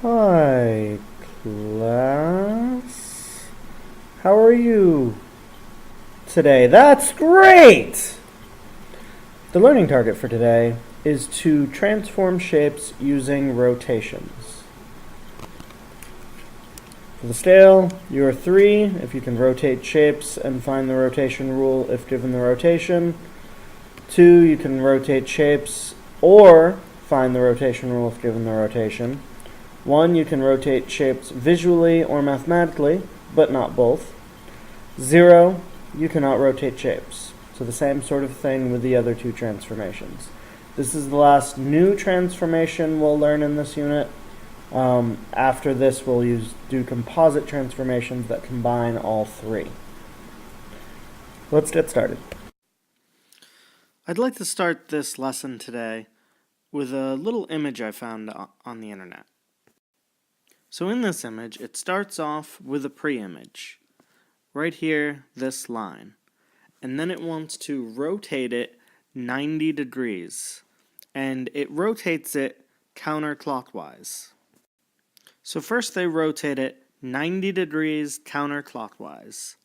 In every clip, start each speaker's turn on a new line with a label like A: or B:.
A: Hi, class. How are you today? That's great! The learning target for today is to transform shapes using rotations. For the scale, you are 3 if you can rotate shapes and find the rotation rule if given the rotation. 2, you can rotate shapes or find the rotation rule if given the rotation. 1, you can rotate shapes visually or mathematically, but not both. 0, you cannot rotate shapes. So the same sort of thing with the other two transformations. This is the last new transformation we'll learn in this unit. After this, we'll do composite transformations that combine all three. Let's get started. I'd like to start this lesson today with a little image I found on the internet. So in this image, it starts off with a pre-image. Right here, this line. And then it wants to rotate it 90 degrees. And it rotates it counterclockwise. So first they rotate it 90 degrees counterclockwise.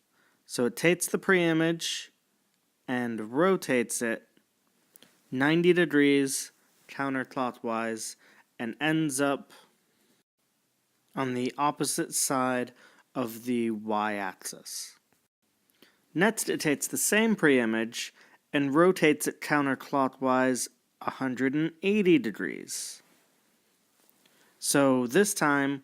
A: So it takes the pre-image and rotates it 90 degrees counterclockwise and ends up on the opposite side of the y-axis. Next, it takes the same pre-image and rotates it counterclockwise 180 degrees. So this time,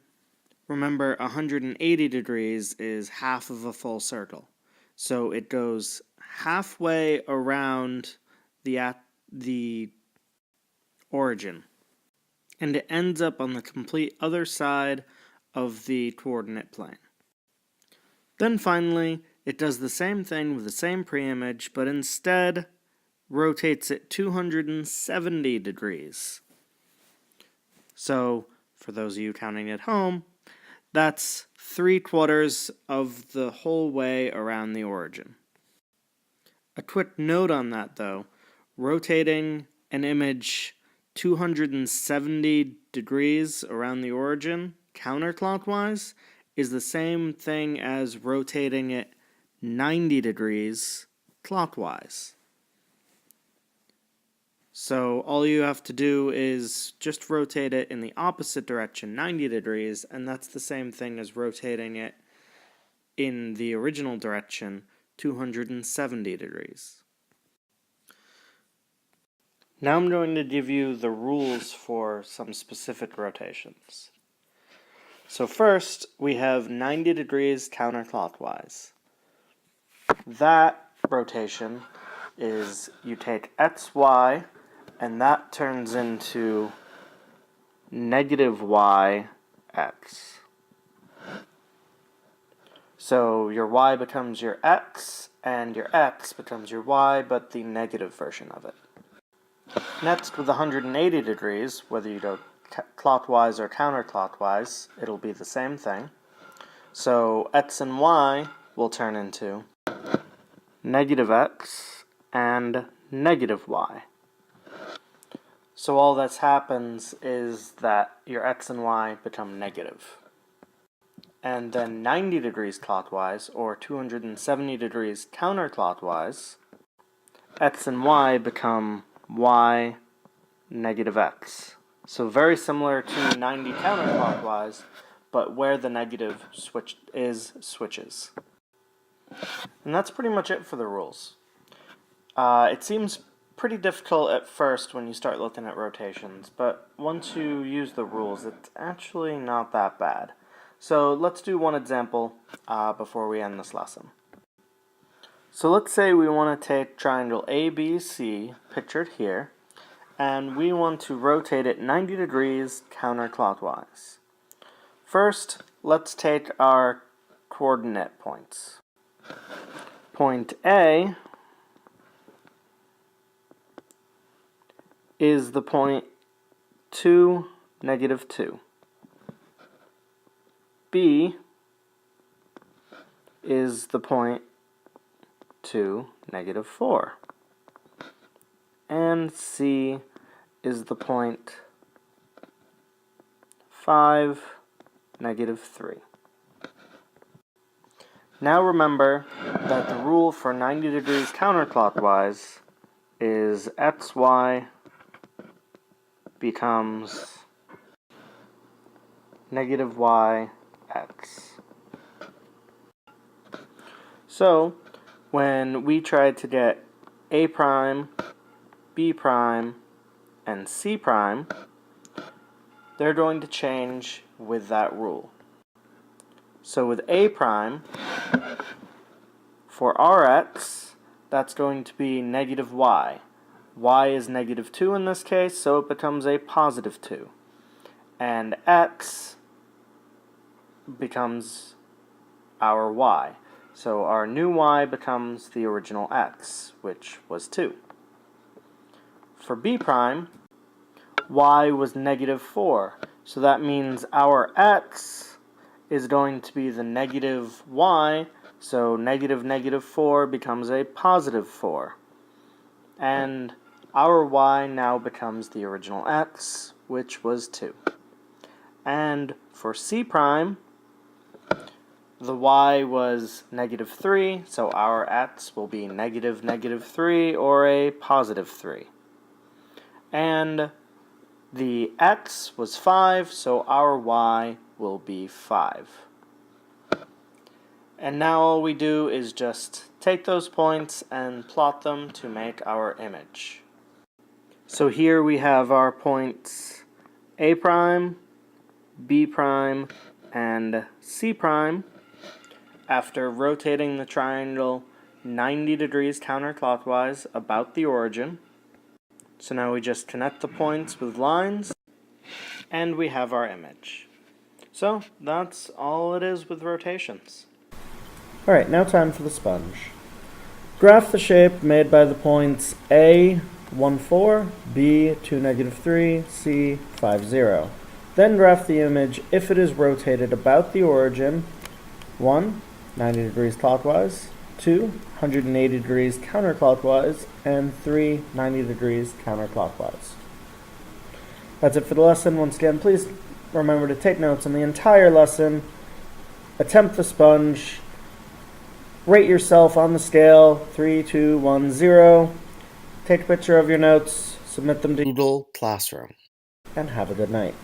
A: remember 180 degrees is half of a full circle. So it goes halfway around the origin. And it ends up on the complete other side of the coordinate plane. Then finally, it does the same thing with the same pre-image, but instead rotates it 270 degrees. So, for those of you counting at home, that's 3/4 of the whole way around the origin. A quick note on that, though, rotating an image 270 degrees around the origin counterclockwise is the same thing as rotating it 90 degrees clockwise. So all you have to do is just rotate it in the opposite direction, 90 degrees, and that's the same thing as rotating it in the original direction, 270 degrees. Now I'm going to give you the rules for some specific rotations. So first, we have 90 degrees counterclockwise. That rotation is you take xy, and that turns into negative yx. So your y becomes your x, and your x becomes your y, but the negative version of it. Next, with 180 degrees, whether you go clockwise or counterclockwise, it'll be the same thing. So x and y will turn into negative x and negative y. So all that happens is that your x and y become negative. And then 90 degrees clockwise, or 270 degrees counterclockwise, x and y become y negative x. So very similar to 90 counterclockwise, but where the negative switches. And that's pretty much it for the rules. It seems pretty difficult at first when you start looking at rotations, but once you use the rules, it's actually not that bad. So let's do one example before we end this lesson. So let's say we want to take triangle ABC, pictured here, and we want to rotate it 90 degrees counterclockwise. First, let's take our coordinate points. Point A is the point 2, negative 2. B is the point 2, negative 4. And C is the point 5, negative 3. Now remember that the rule for 90 degrees counterclockwise is xy becomes negative y x. So, when we try to get a prime, b prime, and c prime, they're going to change with that rule. So with a prime, for rx, that's going to be negative y. Y is negative 2 in this case, so it becomes a positive 2. And x becomes our y. So our new y becomes the original x, which was 2. For b prime, y was negative 4. So that means our x is going to be the negative y, so negative negative 4 becomes a positive 4. And our y now becomes the original x, which was 2. And for c prime, the y was negative 3, so our x will be negative negative 3 or a positive 3. And the x was 5, so our y will be 5. And now all we do is just take those points and plot them to make our image. So here we have our points a prime, b prime, and c prime after rotating the triangle 90 degrees counterclockwise about the origin. So now we just connect the points with lines, and we have our image. So that's all it is with rotations. Alright, now time for the sponge. Graph the shape made by the points A, 1, 4, B, 2, negative 3, C, 5, 0. Then graph the image if it is rotated about the origin. 1, 90 degrees clockwise. 2, 180 degrees counterclockwise. And 3, 90 degrees counterclockwise. That's it for the lesson. Once again, please remember to take notes on the entire lesson. Attempt the sponge. Rate yourself on the scale, 3, 2, 1, 0. Take a picture of your notes, submit them to Google Classroom, and have a good night.